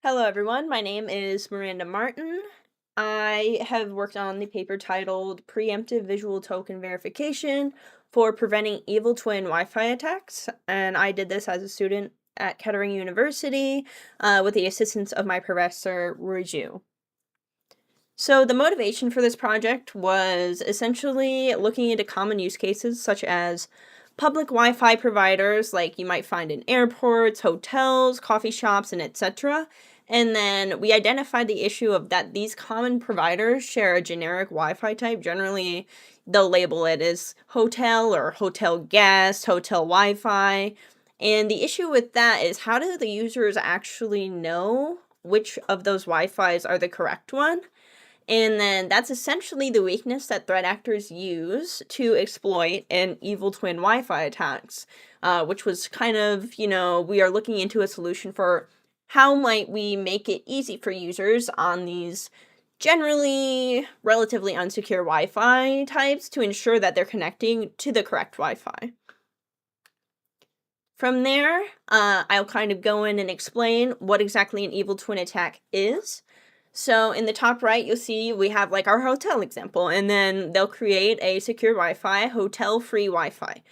Hello, everyone. My name is Miranda Martin. I have worked on the paper titled Preemptive Visual Token Verification for Preventing Evil Twin Wi-Fi Attacks, and I did this as a student at Kettering University with the assistance of my professor, Raju. So the motivation for this project was essentially looking into common use cases such as public Wi-Fi providers like you might find in airports, hotels, coffee shops, and etc. And then we identified the issue of that these common providers share a generic Wi-Fi type. Generally, they'll label it as hotel or hotel guest, hotel Wi-Fi. And the issue with that is how do the users actually know which of those Wi-Fis are the correct one? And then that's essentially the weakness that threat actors use to exploit an evil twin Wi-Fi attacks, which was kind of, we are looking into a solution for how might we make it easy for users on these generally relatively unsecure Wi-Fi types to ensure that they're connecting to the correct Wi-Fi. From there, I'll kind of go in and explain what exactly an evil twin attack is. So in the top right, you'll see we have like our hotel example, and then they'll create a secure Wi-Fi, hotel-free Wi-Fi.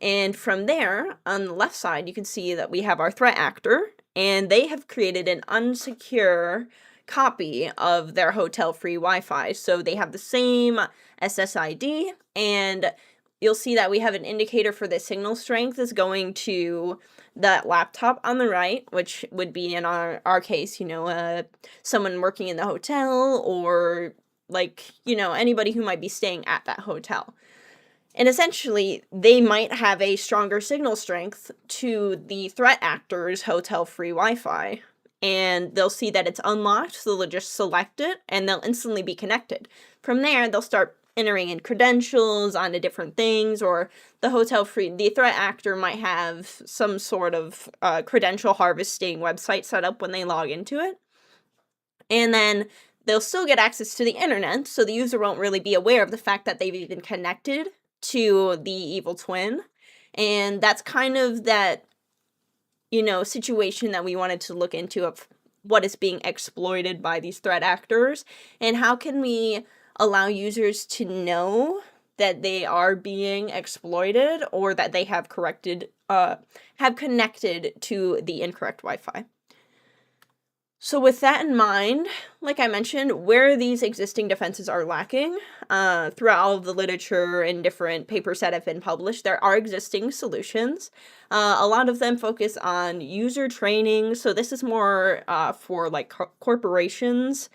And from there, on the left side, you can see that we have our threat actor, and they have created an unsecure copy of their hotel-free Wi-Fi. So they have the same SSID, and you'll see that we have an indicator for the signal strength is going to that laptop on the right, which would be in our case, someone working in the hotel or anybody who might be staying at that hotel. And essentially, they might have a stronger signal strength to the threat actor's hotel-free Wi-Fi. And they'll see that it's unlocked, so they'll just select it, and they'll instantly be connected. From there, they'll start entering in credentials onto different things, or the threat actor might have some sort of credential harvesting website set up when they log into it. And then they'll still get access to the internet, so the user won't really be aware of the fact that they've even connected to the evil twin. And that's kind of that, situation that we wanted to look into of what is being exploited by these threat actors, and how can we allow users to know that they are being exploited or that they have connected to the incorrect Wi-Fi. So with that in mind, like I mentioned, where these existing defenses are lacking, throughout all of the literature and different papers that have been published, there are existing solutions. A lot of them focus on user training, so this is more for corporations.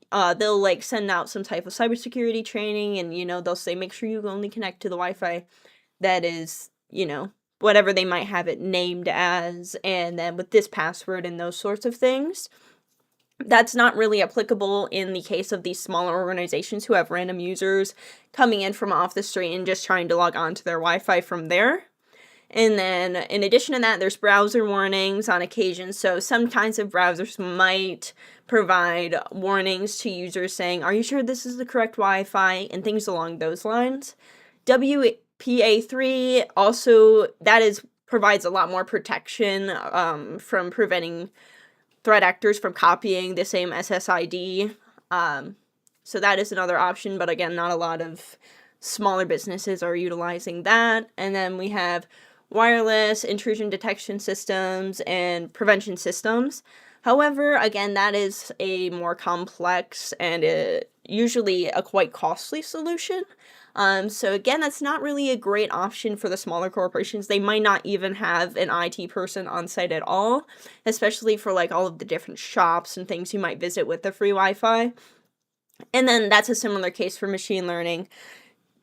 They'll send out some type of cybersecurity training, and they'll say make sure you only connect to the Wi-Fi that is whatever they might have it named as, and then with this password and those sorts of things. That's not really applicable in the case of these smaller organizations who have random users coming in from off the street and just trying to log on to their Wi-Fi from there. And then in addition to that, there's browser warnings on occasion. So some kinds of browsers might provide warnings to users saying, are you sure this is the correct Wi-Fi? And things along those lines. WPA3 also, provides a lot more protection from preventing threat actors from copying the same SSID. So that is another option, but again, not a lot of smaller businesses are utilizing that. And then we have wireless intrusion detection systems and prevention systems. However, again, that is a more complex and usually a quite costly solution. So again, that's not really a great option for the smaller corporations. They might not even have an IT person on site at all, especially for all of the different shops and things you might visit with the free Wi-Fi. And then that's a similar case for machine learning.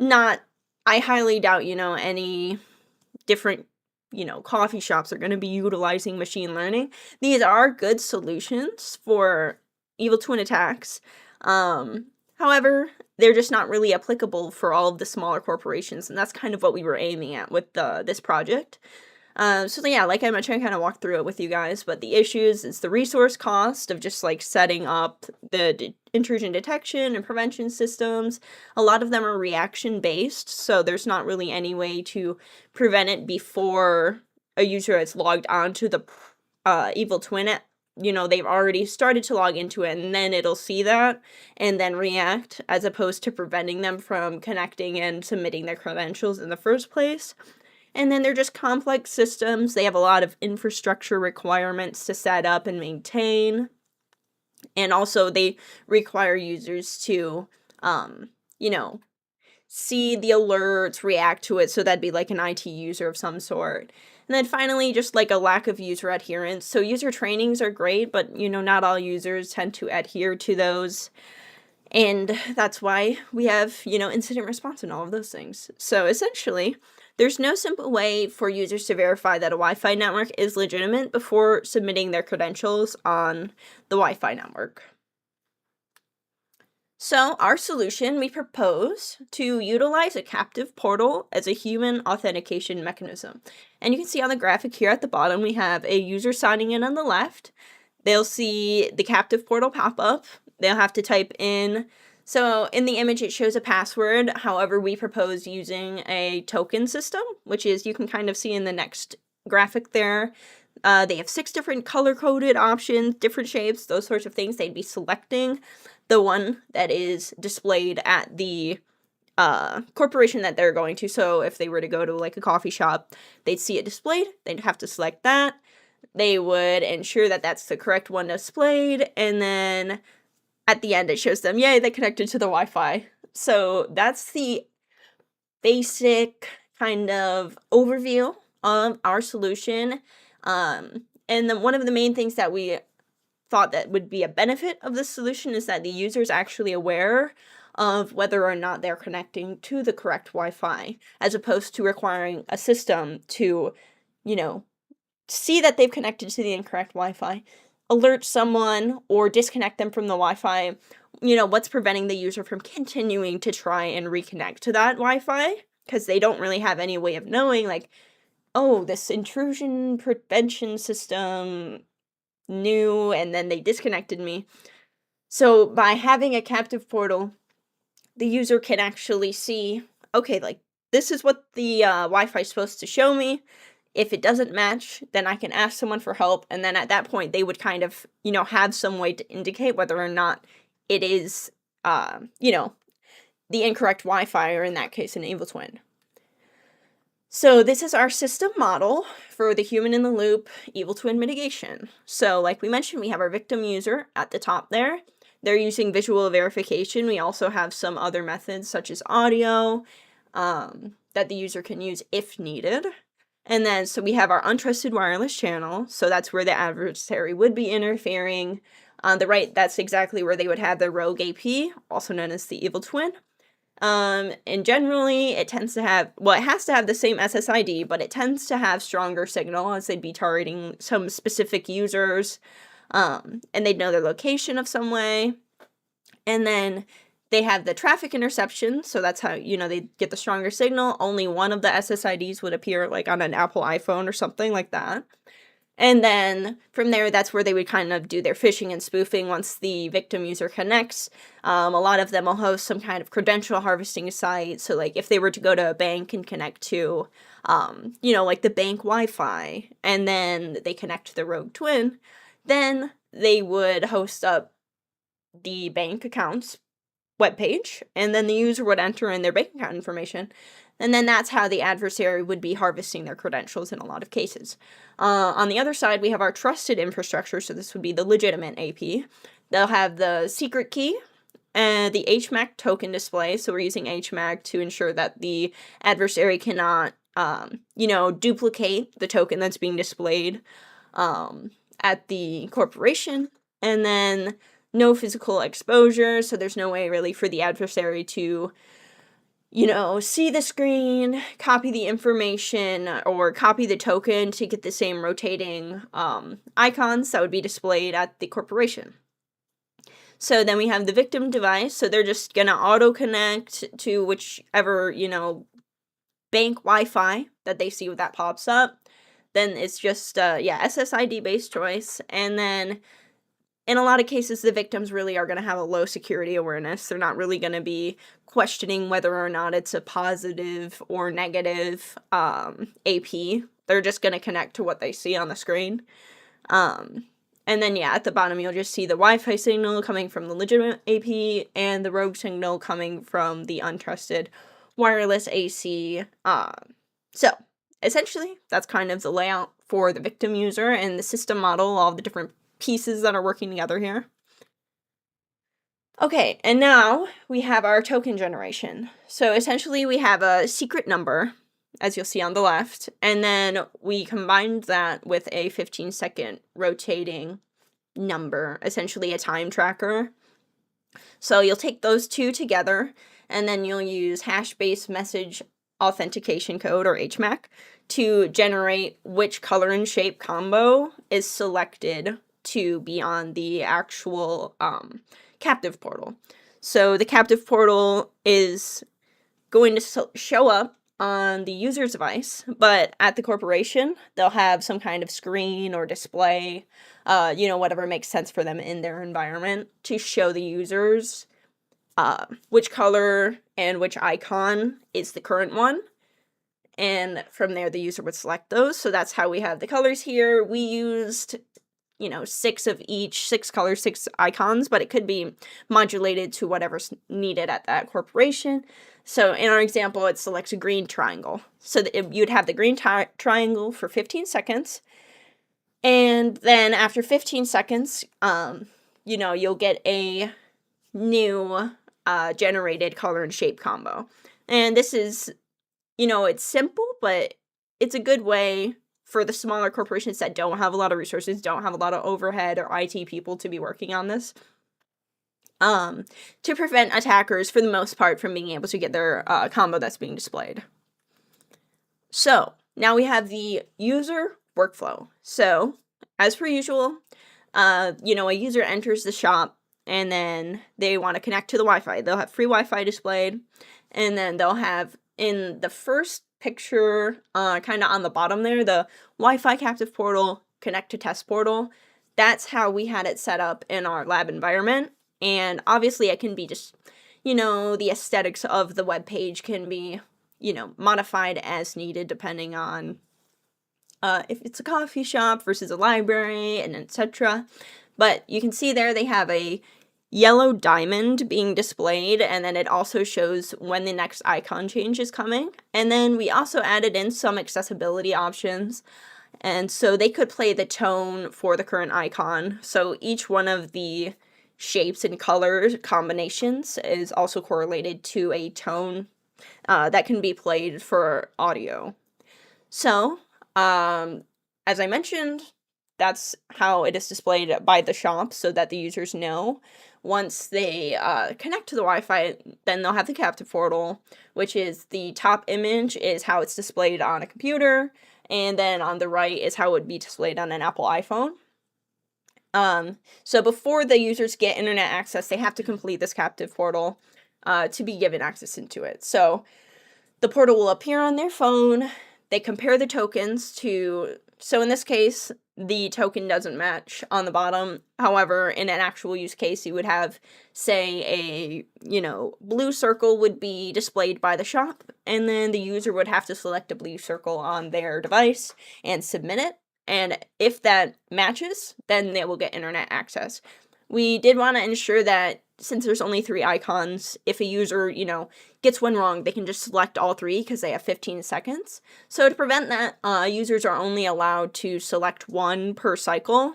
I highly doubt, any different, coffee shops are going to be utilizing machine learning. These are good solutions for evil twin attacks. However, they're just not really applicable for all of the smaller corporations, and that's kind of what we were aiming at with this project. So yeah, like I mentioned, I kind of walked through it with you guys, but the issues is the resource cost of just setting up the intrusion detection and prevention systems. A lot of them are reaction based, so there's not really any way to prevent it before a user has logged onto the evil twin they've already started to log into it, and then it'll see that and then react, as opposed to preventing them from connecting and submitting their credentials in the first place. And then they're just complex systems. They have a lot of infrastructure requirements to set up and maintain. And also they require users to, you know, see the alerts, react to it, so that'd be like an IT user of some sort. And then finally, just like a lack of user adherence. So user trainings are great, but not all users tend to adhere to those. And that's why we have, incident response and all of those things. So essentially, there's no simple way for users to verify that a Wi-Fi network is legitimate before submitting their credentials on the Wi-Fi network. So our solution, we propose to utilize a captive portal as a human authentication mechanism. And you can see on the graphic here at the bottom, we have a user signing in on the left. They'll see the captive portal pop up. They'll have to type in, so in the image it shows a password. However, we propose using a token system, which is, you can kind of see in the next graphic there. They have 6 different color-coded options, different shapes, those sorts of things. They'd be selecting the one that is displayed at the corporation that they're going to. So if they were to go to like a coffee shop, they'd see it displayed. They'd have to select that. They would ensure that that's the correct one displayed. And then at the end, it shows them, yay, they connected to the Wi-Fi. So that's the basic kind of overview of our solution. And then one of the main things that we thought that would be a benefit of this solution is that the user is actually aware of whether or not they're connecting to the correct Wi-Fi, as opposed to requiring a system to, see that they've connected to the incorrect Wi-Fi, alert someone, or disconnect them from the Wi-Fi. What's preventing the user from continuing to try and reconnect to that Wi-Fi? Because they don't really have any way of knowing, like, oh, this intrusion prevention system knew, and then they disconnected me. So by having a captive portal, the user can actually see, okay, like, this is what the Wi-Fi is supposed to show me. If it doesn't match, then I can ask someone for help, and then at that point, they would kind of, have some way to indicate whether or not it is, the incorrect Wi-Fi, or in that case, an evil twin. So this is our system model for the human-in-the-loop evil twin mitigation. So like we mentioned, we have our victim user at the top there. They're using visual verification. We also have some other methods, such as audio, that the user can use if needed. And then, so we have our untrusted wireless channel. So that's where the adversary would be interfering. On the right, that's exactly where they would have their rogue AP, also known as the evil twin. And generally, it tends to have, well, it has to have the same SSID, but it tends to have stronger signal, as they'd be targeting some specific users, and they'd know their location of some way. And then they have the traffic interception, so that's how, they get the stronger signal. Only one of the SSIDs would appear, like, on an Apple iPhone or something like that. And then from there, that's where they would kind of do their phishing and spoofing once the victim user connects. A lot of them will host some kind of credential harvesting site. So like if they were to go to a bank and connect to, like the bank Wi-Fi, and then they connect to the rogue twin, then they would host up the bank account's webpage, and then the user would enter in their bank account information. And then that's how the adversary would be harvesting their credentials in a lot of cases. On the other side, we have our trusted infrastructure, so this would be the legitimate AP. They'll have the secret key and the HMAC token display, so we're using HMAC to ensure that the adversary cannot, duplicate the token that's being displayed at the corporation. And then no physical exposure, so there's no way really for the adversary to see the screen, copy the information, or copy the token to get the same rotating icons that would be displayed at the corporation. So then we have the victim device, so they're just going to auto-connect to whichever, bank Wi-Fi that they see that pops up. Then it's just, SSID-based choice, and then in a lot of cases, the victims really are going to have a low security awareness. They're not really going to be questioning whether or not it's a positive or negative AP. They're just going to connect to what they see on the screen. And then, yeah, at the bottom, you'll just see the Wi-Fi signal coming from the legitimate AP and the rogue signal coming from the untrusted wireless AC. So, essentially, that's kind of the layout for the victim user and the system model, all the different pieces that are working together here. Okay, and now we have our token generation. So essentially we have a secret number, as you'll see on the left, and then we combined that with a 15-second rotating number, essentially a time tracker. So you'll take those two together, and then you'll use hash-based message authentication code, or HMAC, to generate which color and shape combo is selected to be on the actual captive portal. So the captive portal is going to show up on the user's device, but at the corporation, they'll have some kind of screen or display, whatever makes sense for them in their environment to show the users which color and which icon is the current one. And from there, the user would select those. So that's how we have the colors here. We used 6 of each, 6 colors, 6 icons, but it could be modulated to whatever's needed at that corporation. So in our example, it selects a green triangle. So that you'd have the green triangle for 15 seconds. And then after 15 seconds, you'll get a new generated color and shape combo. And this is, it's simple, but it's a good way for the smaller corporations that don't have a lot of resources, don't have a lot of overhead or IT people to be working on this, to prevent attackers, for the most part, from being able to get their combo that's being displayed. So, now we have the user workflow. So, as per usual, a user enters the shop, and then they want to connect to the Wi-Fi. They'll have free Wi-Fi displayed, and then they'll have, in the first picture, kind of on the bottom there, the Wi-Fi captive portal, connect to test portal. That's how we had it set up in our lab environment. And obviously it can be just, the aesthetics of the web page can be, modified as needed depending on if it's a coffee shop versus a library, and etc. But you can see there they have a yellow diamond being displayed, and then it also shows when the next icon change is coming. And then we also added in some accessibility options, and so they could play the tone for the current icon. So each one of the shapes and color combinations is also correlated to a tone that can be played for audio. So, as I mentioned, that's how it is displayed by the shop, so that the users know. Once they connect to the Wi-Fi, then they'll have the captive portal, which is the top image is how it's displayed on a computer, and then on the right is how it would be displayed on an Apple iPhone. So before the users get internet access, they have to complete this captive portal to be given access into it. So the portal will appear on their phone. They compare the tokens to, so in this case, the token doesn't match on the bottom. However, in an actual use case, you would have, say, a, blue circle would be displayed by the shop, and then the user would have to select a blue circle on their device and submit it. And if that matches, then they will get internet access. We did want to ensure that since there's only 3 icons, if a user, gets one wrong, they can just select all 3 because they have 15 seconds. So to prevent that, users are only allowed to select 1 per cycle,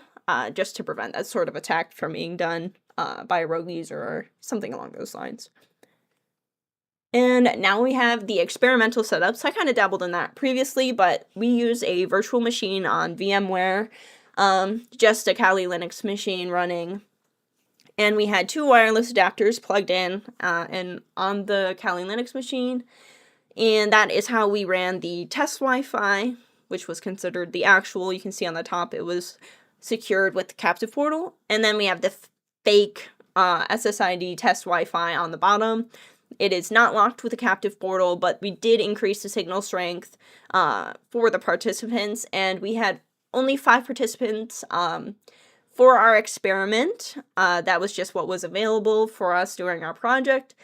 just to prevent that sort of attack from being done by a rogue user or something along those lines. And now we have the experimental setup. So I kind of dabbled in that previously, but we use a virtual machine on VMware, just a Kali Linux machine running. And we had 2 wireless adapters plugged in and on the Kali Linux machine. And that is how we ran the test Wi-Fi, which was considered the actual. You can see on the top it was secured with the captive portal. And then we have the fake SSID test Wi-Fi on the bottom. It is not locked with the captive portal, but we did increase the signal strength for the participants. And we had only 5 participants for our experiment. That was just what was available for us during our project.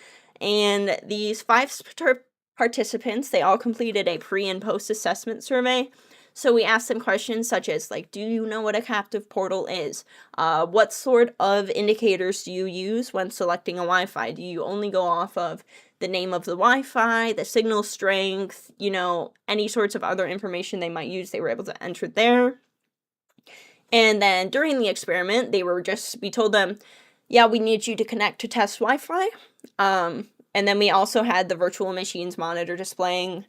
And these 5 participants, they all completed a pre- and post-assessment survey. So we asked them questions such as, like, do you know what a captive portal is? What sort of indicators do you use when selecting a Wi-Fi? Do you only go off of the name of the Wi-Fi, the signal strength, any sorts of other information they might use, they were able to enter there. And then during the experiment, we told them, yeah, we need you to connect to test Wi-Fi. And then we also had the virtual machines monitor displaying,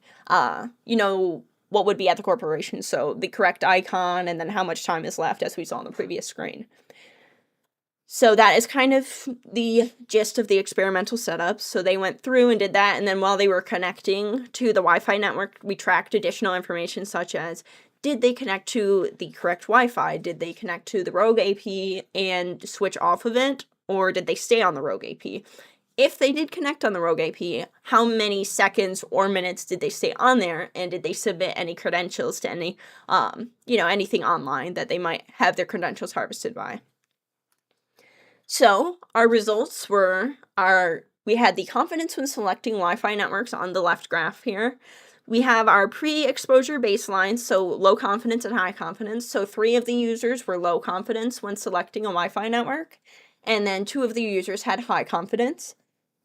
what would be at the corporation. So the correct icon and then how much time is left, as we saw on the previous screen. So that is kind of the gist of the experimental setup. So they went through and did that, and then while they were connecting to the Wi-Fi network, we tracked additional information such as, did they connect to the correct Wi-Fi? Did they connect to the rogue AP and switch off of it? Or did they stay on the rogue AP? If they did connect on the rogue AP, how many seconds or minutes did they stay on there? And did they submit any credentials to any, anything online that they might have their credentials harvested by? So our results we had the confidence when selecting Wi-Fi networks on the left graph here. We have our pre-exposure baselines, so low confidence and high confidence. So 3 of the users were low confidence when selecting a Wi-Fi network, and then 2 of the users had high confidence.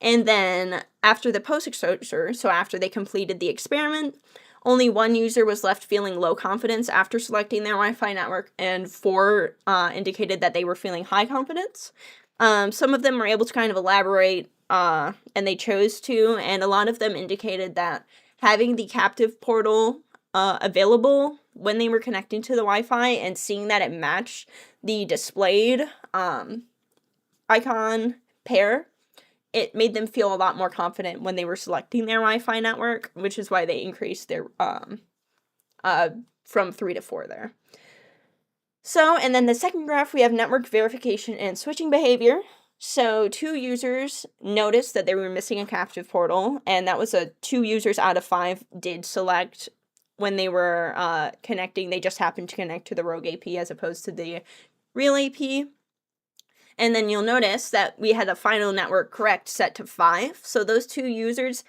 And then after the post-exposure, so after they completed the experiment, only 1 user was left feeling low confidence after selecting their Wi-Fi network, and 4 indicated that they were feeling high confidence. Some of them were able to kind of elaborate, and they chose to, and a lot of them indicated that having the captive portal available when they were connecting to the Wi-Fi and seeing that it matched the displayed icon pair, it made them feel a lot more confident when they were selecting their Wi-Fi network, which is why they increased their from 3 to 4 there. So, and then the second graph, we have network verification and switching behavior. So 2 users noticed that they were missing a captive portal, and that was 2 users out of 5 did select when they were connecting. They just happened to connect to the rogue AP as opposed to the real AP. And then you'll notice that we had a final network correct set to 5. So those 2 users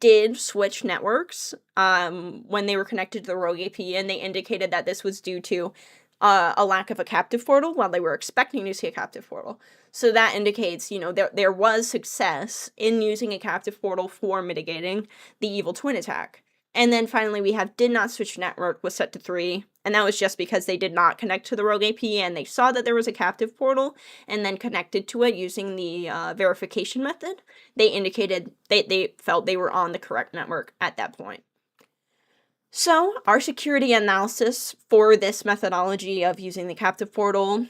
did switch networks when they were connected to the rogue AP, and they indicated that this was due to a lack of a captive portal while they were expecting to see a captive portal. So that indicates, there was success in using a captive portal for mitigating the evil twin attack. And then finally we have did not switch network was set to 3, and that was just because they did not connect to the rogue AP and they saw that there was a captive portal and then connected to it using the verification method. They indicated they felt they were on the correct network at that point. So our security analysis for this methodology of using the captive portal,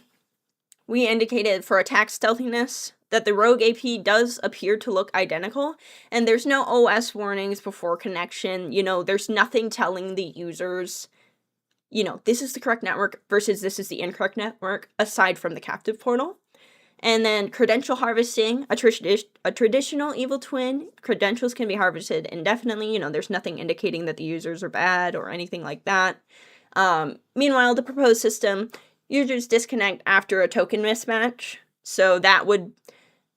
we indicated for attack stealthiness that the rogue AP does appear to look identical, and there's no OS warnings before connection. There's nothing telling the users, this is the correct network versus this is the incorrect network, aside from the captive portal. And then credential harvesting, a traditional evil twin, credentials can be harvested indefinitely. There's nothing indicating that the users are bad or anything like that. Meanwhile, the proposed system, users disconnect after a token mismatch. So that would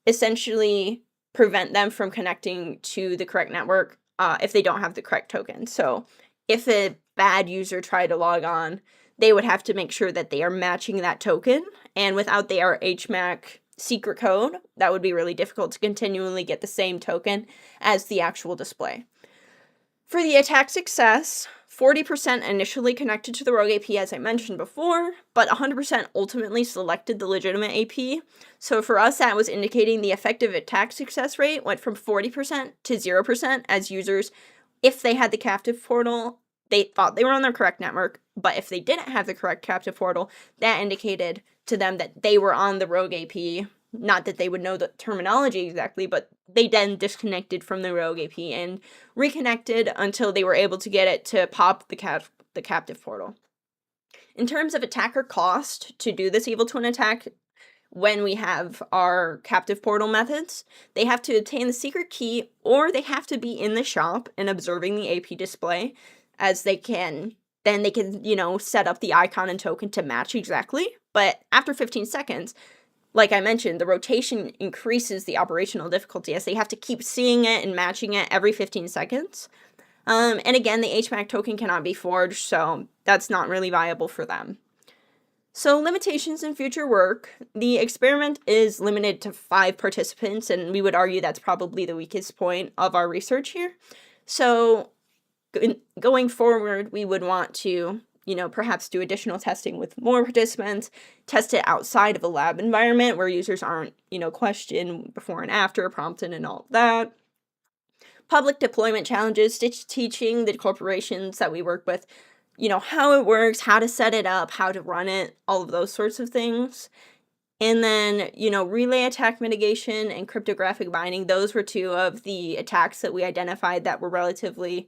essentially prevent them from connecting to the correct network if they don't have the correct token. So if a bad user tried to log on, they would have to make sure that they are matching that token, and without their HMAC secret code, that would be really difficult to continually get the same token as the actual display. For the attack success, 40% initially connected to the rogue AP, as I mentioned before, but 100% ultimately selected the legitimate AP. So for us, that was indicating the effective attack success rate went from 40% to 0% as users, if they had the captive portal, they thought they were on their correct network, but if they didn't have the correct captive portal, that indicated to them that they were on the rogue AP. Not that they would know the terminology exactly, but they then disconnected from the rogue AP and reconnected until they were able to get it to pop the captive portal. In terms of attacker cost to do this evil twin attack, when we have our captive portal methods, they have to obtain the secret key, or they have to be in the shop and observing the AP display, as they can set up the icon and token to match exactly. But after 15 seconds, like I mentioned, the rotation increases the operational difficulty as they have to keep seeing it and matching it every 15 seconds. And again, the HMAC token cannot be forged, so that's not really viable for them. So limitations in future work. The experiment is limited to 5 participants, and we would argue that's probably the weakest point of our research here. So going forward, we would want to, perhaps do additional testing with more participants, test it outside of a lab environment where users aren't, questioned before and after, prompted and all that. Public deployment challenges, teaching the corporations that we work with, how it works, how to set it up, how to run it, all of those sorts of things. And then, relay attack mitigation and cryptographic binding, those were 2 of the attacks that we identified that were relatively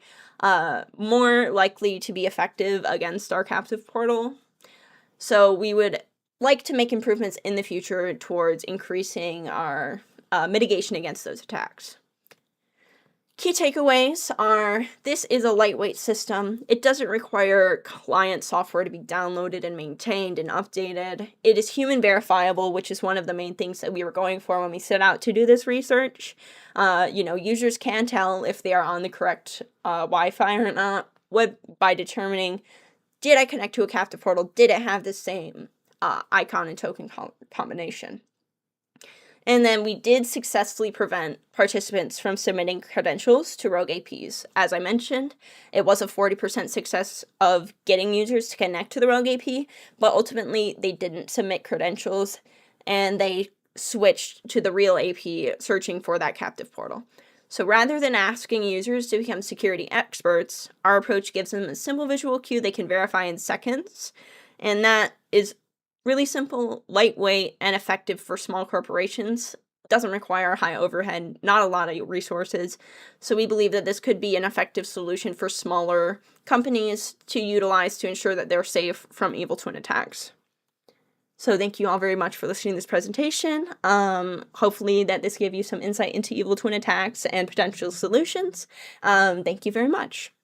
more likely to be effective against our captive portal. So we would like to make improvements in the future towards increasing our mitigation against those attacks. Key takeaways are, this is a lightweight system. It doesn't require client software to be downloaded and maintained and updated. It is human verifiable, which is one of the main things that we were going for when we set out to do this research. Users can tell if they are on the correct Wi-Fi or not by determining, did I connect to a captive portal? Did it have the same icon and token combination? And then we did successfully prevent participants from submitting credentials to rogue APs. As I mentioned, it was a 40% success of getting users to connect to the rogue AP, but ultimately they didn't submit credentials and they switched to the real AP searching for that captive portal. So rather than asking users to become security experts, our approach gives them a simple visual cue they can verify in seconds, and that is really simple, lightweight, and effective for small corporations. Doesn't require high overhead, not a lot of resources. So we believe that this could be an effective solution for smaller companies to utilize to ensure that they're safe from evil twin attacks. So thank you all very much for listening to this presentation. Hopefully that this gave you some insight into evil twin attacks and potential solutions. Thank you very much.